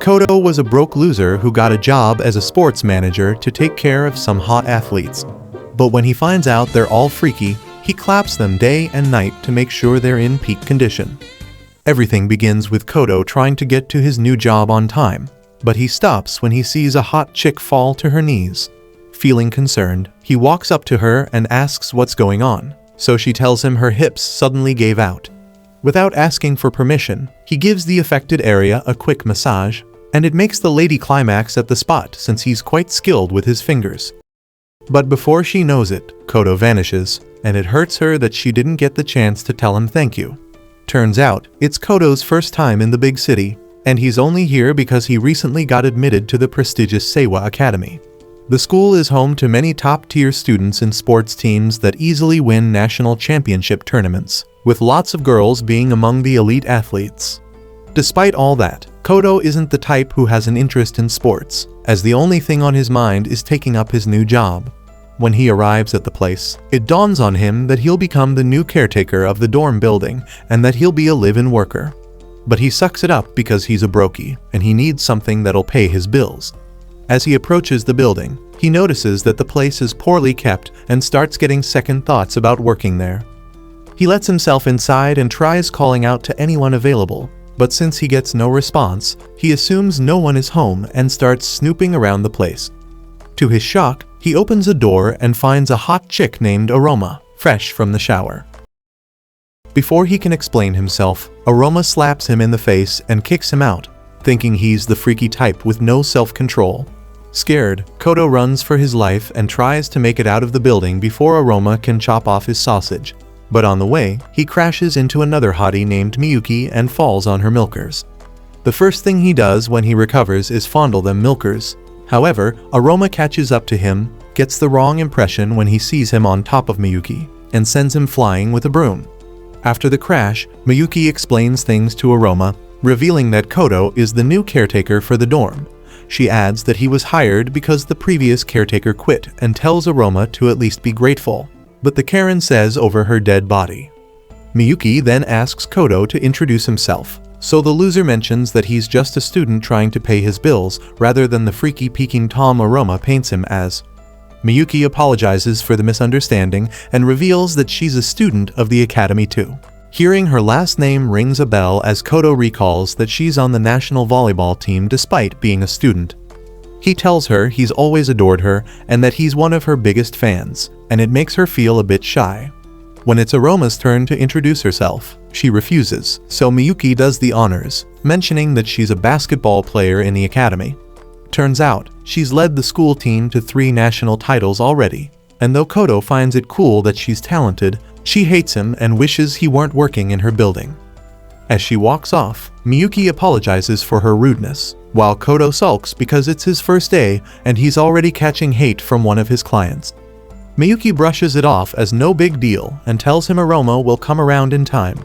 Kodo was a broke loser who got a job as a sports manager to take care of some hot athletes. But when he finds out they're all freaky, he claps them day and night to make sure they're in peak condition. Everything begins with Kodo trying to get to his new job on time, but he stops when he sees a hot chick fall to her knees. Feeling concerned, he walks up to her and asks what's going on, so she tells him her hips suddenly gave out. Without asking for permission, he gives the affected area a quick massage, and it makes the lady climax at the spot since he's quite skilled with his fingers. But before she knows it, Kodo vanishes, and it hurts her that she didn't get the chance to tell him thank you. Turns out, it's Kodo's first time in the big city, and he's only here because he recently got admitted to the prestigious Seiwa Academy. The school is home to many top-tier students in sports teams that easily win national championship tournaments, with lots of girls being among the elite athletes. Despite all that, Kodo isn't the type who has an interest in sports, as the only thing on his mind is taking up his new job. When he arrives at the place, it dawns on him that he'll become the new caretaker of the dorm building and that he'll be a live-in worker. But he sucks it up because he's a brokey, and he needs something that'll pay his bills. As he approaches the building, he notices that the place is poorly kept and starts getting second thoughts about working there. He lets himself inside and tries calling out to anyone available, but since he gets no response, he assumes no one is home and starts snooping around the place. To his shock, he opens a door and finds a hot chick named Aroma, fresh from the shower. Before he can explain himself, Aroma slaps him in the face and kicks him out, thinking he's the freaky type with no self-control. Scared, Kodo runs for his life and tries to make it out of the building before Aroma can chop off his sausage. But on the way, he crashes into another hottie named Miyuki and falls on her milkers. The first thing he does when he recovers is fondle them milkers. However, Aroma catches up to him, gets the wrong impression when he sees him on top of Miyuki, and sends him flying with a broom. After the crash, Miyuki explains things to Aroma, revealing that Kodo is the new caretaker for the dorm. She adds that he was hired because the previous caretaker quit and tells Aroma to at least be grateful, but the Karen says over her dead body. Miyuki then asks Kodo to introduce himself, so the loser mentions that he's just a student trying to pay his bills rather than the freaky peeking Tom Aroma paints him as. Miyuki apologizes for the misunderstanding and reveals that she's a student of the academy too. Hearing her last name rings a bell as Kodo recalls that she's on the national volleyball team despite being a student. He tells her he's always adored her and that he's one of her biggest fans, and it makes her feel a bit shy. When it's Aroma's turn to introduce herself, she refuses, so Miyuki does the honors, mentioning that she's a basketball player in the academy. Turns out, she's led the school team to 3 national titles already, and though Kodo finds it cool that she's talented, she hates him and wishes he weren't working in her building. As she walks off, Miyuki apologizes for her rudeness, while Kodo sulks because it's his first day and he's already catching hate from one of his clients. Miyuki brushes it off as no big deal and tells him Aroma will come around in time.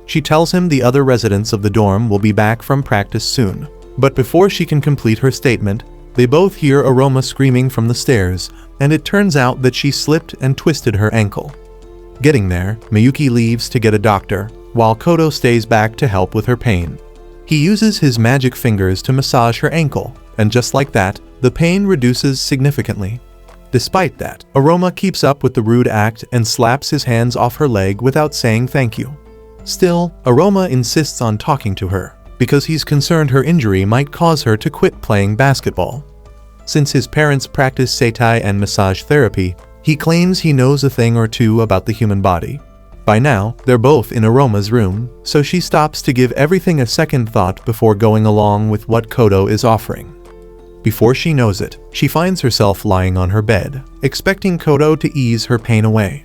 She tells him the other residents of the dorm will be back from practice soon, but before she can complete her statement, they both hear Aroma screaming from the stairs, and it turns out that she slipped and twisted her ankle. Getting there, Miyuki leaves to get a doctor, while Kodo stays back to help with her pain. He uses his magic fingers to massage her ankle, and just like that, the pain reduces significantly. Despite that, Aroma keeps up with the rude act and slaps his hands off her leg without saying thank you. Still, Aroma insists on talking to her, because he's concerned her injury might cause her to quit playing basketball. Since his parents practice Seitai and massage therapy, he claims he knows a thing or two about the human body. By now, they're both in Aroma's room, so she stops to give everything a second thought before going along with what Kodo is offering. Before she knows it, she finds herself lying on her bed, expecting Kodo to ease her pain away.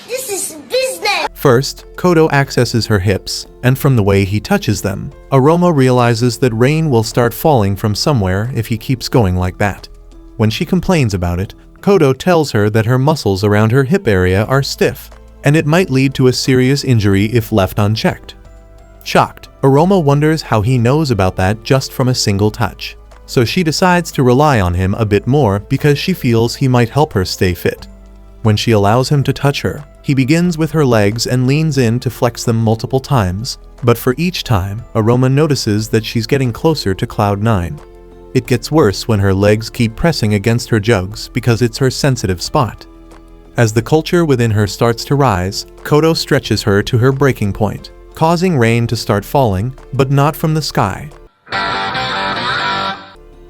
This is business! First, Kodo accesses her hips, and from the way he touches them, Aroma realizes that rain will start falling from somewhere if he keeps going like that. When she complains about it, Kodo tells her that her muscles around her hip area are stiff, and it might lead to a serious injury if left unchecked. Shocked, Aroma wonders how he knows about that just from a single touch, so she decides to rely on him a bit more because she feels he might help her stay fit. When she allows him to touch her, he begins with her legs and leans in to flex them multiple times, But for each time, Aroma notices that she's getting closer to Cloud 9. It gets worse when her legs keep pressing against her jugs because it's her sensitive spot. As the culture within her starts to rise, Kodo stretches her to her breaking point, causing rain to start falling, but not from the sky.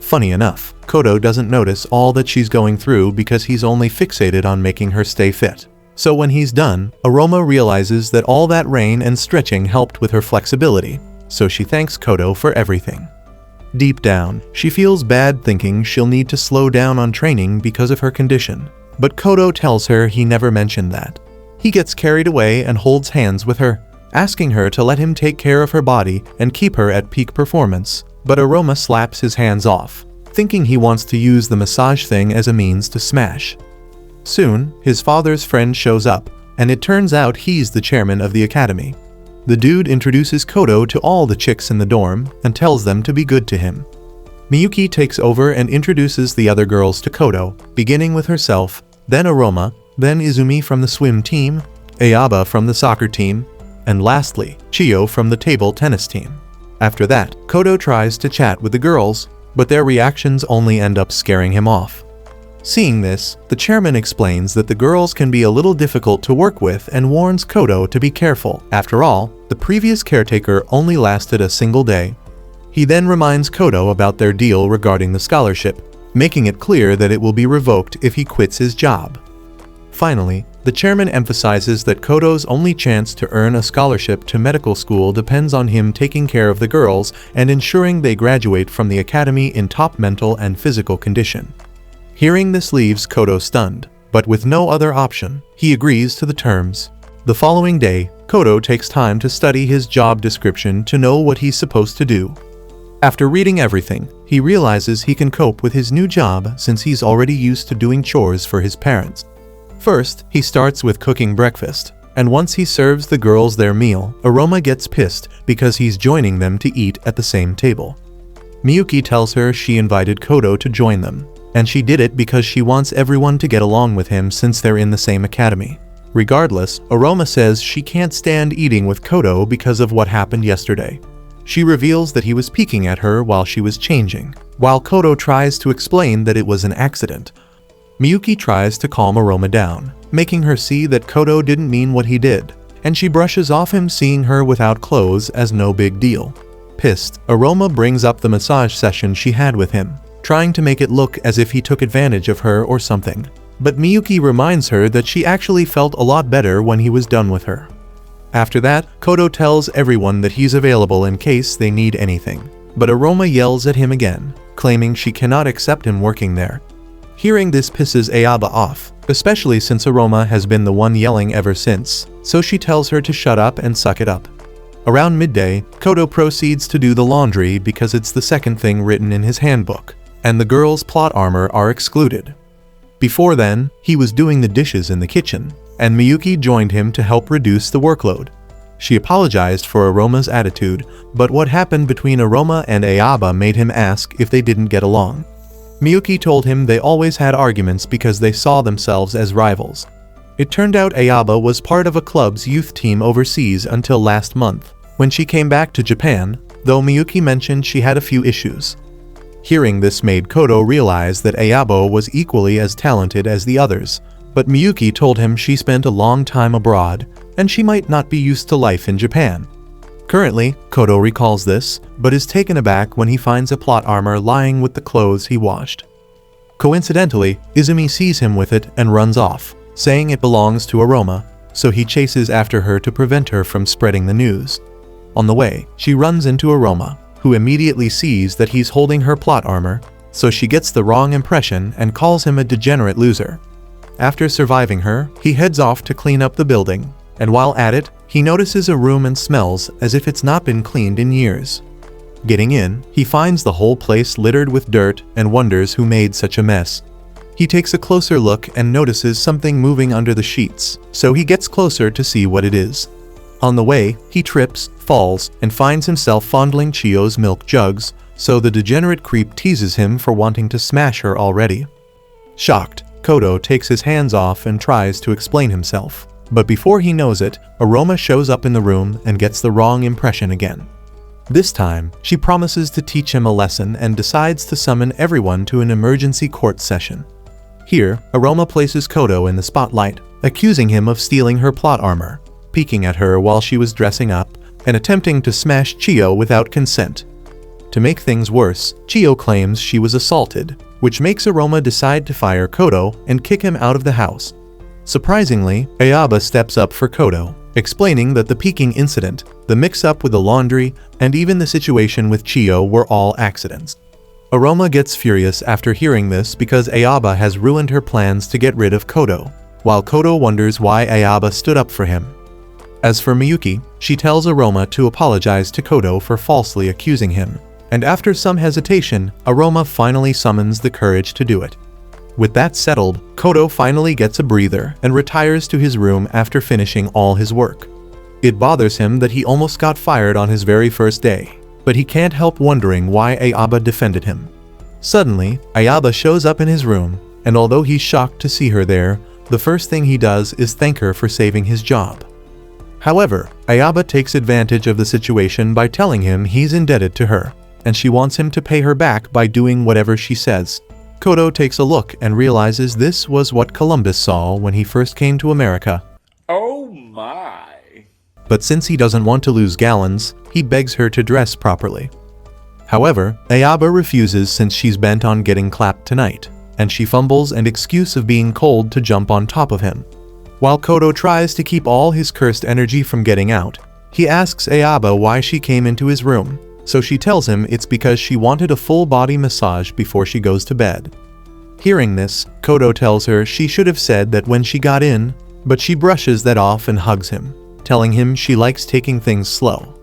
Funny enough, Kodo doesn't notice all that she's going through because he's only fixated on making her stay fit. So when he's done, Aroma realizes that all that rain and stretching helped with her flexibility, so she thanks Kodo for everything. Deep down, she feels bad thinking she'll need to slow down on training because of her condition, but Kodo tells her he never mentioned that. He gets carried away and holds hands with her, asking her to let him take care of her body and keep her at peak performance, but Aroma slaps his hands off, thinking he wants to use the massage thing as a means to smash. Soon, his father's friend shows up, and it turns out he's the chairman of the academy. The dude introduces Kodo to all the chicks in the dorm and tells them to be good to him. Miyuki takes over and introduces the other girls to Kodo, beginning with herself, then Aroma, then Izumi from the swim team, Ayaba from the soccer team, and lastly, Chiyo from the table tennis team. After that, Kodo tries to chat with the girls, but their reactions only end up scaring him off. Seeing this, the chairman explains that the girls can be a little difficult to work with and warns Kodo to be careful. After all, the previous caretaker only lasted a single day. He then reminds Kodo about their deal regarding the scholarship, making it clear that it will be revoked if he quits his job. Finally, the chairman emphasizes that Kodo's only chance to earn a scholarship to medical school depends on him taking care of the girls and ensuring they graduate from the academy in top mental and physical condition. Hearing this leaves Kodo stunned, but with no other option, he agrees to the terms. The following day, Kodo takes time to study his job description to know what he's supposed to do. After reading everything, he realizes he can cope with his new job since he's already used to doing chores for his parents. First, he starts with cooking breakfast, and once he serves the girls their meal, Aroma gets pissed because he's joining them to eat at the same table. Miyuki tells her she invited Kodo to join them, and she did it because she wants everyone to get along with him since they're in the same academy. Regardless, Aroma says she can't stand eating with Kodo because of what happened yesterday. She reveals that he was peeking at her while she was changing, while Kodo tries to explain that it was an accident. Miyuki tries to calm Aroma down, making her see that Kodo didn't mean what he did, and she brushes off him seeing her without clothes as no big deal. Pissed, Aroma brings up the massage session she had with him, trying to make it look as if he took advantage of her or something. But Miyuki reminds her that she actually felt a lot better when he was done with her. After that, Kodo tells everyone that he's available in case they need anything, but Aroma yells at him again, claiming she cannot accept him working there. Hearing this pisses Ayaba off, especially since Aroma has been the one yelling ever since, so she tells her to shut up and suck it up. Around midday, Kodo proceeds to do the laundry because it's the second thing written in his handbook, and the girls' plot armor are excluded. Before then, he was doing the dishes in the kitchen, and Miyuki joined him to help reduce the workload. She apologized for Aroma's attitude, but what happened between Aroma and Ayaba made him ask if they didn't get along. Miyuki told him they always had arguments because they saw themselves as rivals. It turned out Ayaba was part of a club's youth team overseas until last month, when she came back to Japan, though Miyuki mentioned she had a few issues. Hearing this made Kodo realize that Ayaba was equally as talented as the others, but Miyuki told him she spent a long time abroad, and she might not be used to life in Japan. Currently, Kodo recalls this, but is taken aback when he finds a plot armor lying with the clothes he washed. Coincidentally, Izumi sees him with it and runs off, saying it belongs to Aroma, so he chases after her to prevent her from spreading the news. On the way, she runs into Aroma, who immediately sees that he's holding her plot armor, so she gets the wrong impression and calls him a degenerate loser. After surviving her, he heads off to clean up the building, and while at it, he notices a room and smells as if it's not been cleaned in years. Getting in, he finds the whole place littered with dirt and wonders who made such a mess. He takes a closer look and notices something moving under the sheets, so he gets closer to see what it is. On the way, he trips, falls, and finds himself fondling Chiyo's milk jugs, so the degenerate creep teases him for wanting to smash her already. Shocked, Kodo takes his hands off and tries to explain himself, But before he knows it, Aroma shows up in the room and gets the wrong impression again. This time, she promises to teach him a lesson and decides to summon everyone to an emergency court session. Here, Aroma places Kodo in the spotlight, accusing him of stealing her plot armor, peeking at her while she was dressing up, and attempting to smash Chiyo without consent. To make things worse, Chiyo claims she was assaulted, which makes Aroma decide to fire Kodo and kick him out of the house. Surprisingly, Ayaba steps up for Kodo, explaining that the peeking incident, the mix-up with the laundry, and even the situation with Chiyo were all accidents. Aroma gets furious after hearing this because Ayaba has ruined her plans to get rid of Kodo, while Kodo wonders why Ayaba stood up for him. As for Miyuki, she tells Aroma to apologize to Kodo for falsely accusing him, and after some hesitation, Aroma finally summons the courage to do it. With that settled, Kodo finally gets a breather and retires to his room after finishing all his work. It bothers him that he almost got fired on his very first day, but he can't help wondering why Ayaba defended him. Suddenly, Ayaba shows up in his room, and although he's shocked to see her there, the first thing he does is thank her for saving his job. However, Ayaba takes advantage of the situation by telling him he's indebted to her, and she wants him to pay her back by doing whatever she says. Kodo takes a look and realizes this was what Columbus saw when he first came to America. Oh my! But since he doesn't want to lose gallons, he begs her to dress properly. However, Ayaba refuses since she's bent on getting clapped tonight, and she fumbles an excuse of being cold to jump on top of him. While Kodo tries to keep all his cursed energy from getting out, he asks Ayaba why she came into his room, so she tells him it's because she wanted a full-body massage before she goes to bed. Hearing this, Kodo tells her she should have said that when she got in, but she brushes that off and hugs him, telling him she likes taking things slow.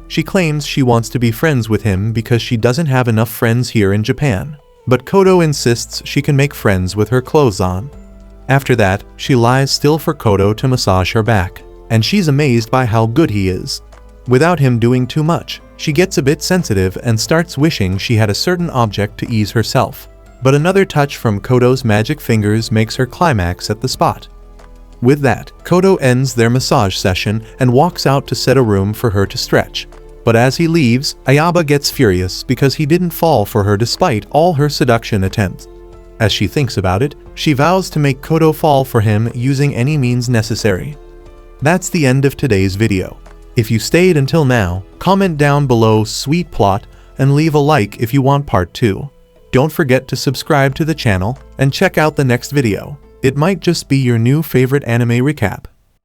She claims she wants to be friends with him because she doesn't have enough friends here in Japan, but Kodo insists she can make friends with her clothes on. After that, she lies still for Kodo to massage her back, and she's amazed by how good he is. Without him doing too much, she gets a bit sensitive and starts wishing she had a certain object to ease herself. But another touch from Kodo's magic fingers makes her climax at the spot. With that, Kodo ends their massage session and walks out to set a room for her to stretch. But as he leaves, Ayaba gets furious because he didn't fall for her despite all her seduction attempts. As she thinks about it, she vows to make Kodo fall for him using any means necessary. That's the end of today's video. If you stayed until now, comment down below "sweet plot" and leave a like if you want part 2. Don't forget to subscribe to the channel and check out the next video. It might just be your new favorite anime recap.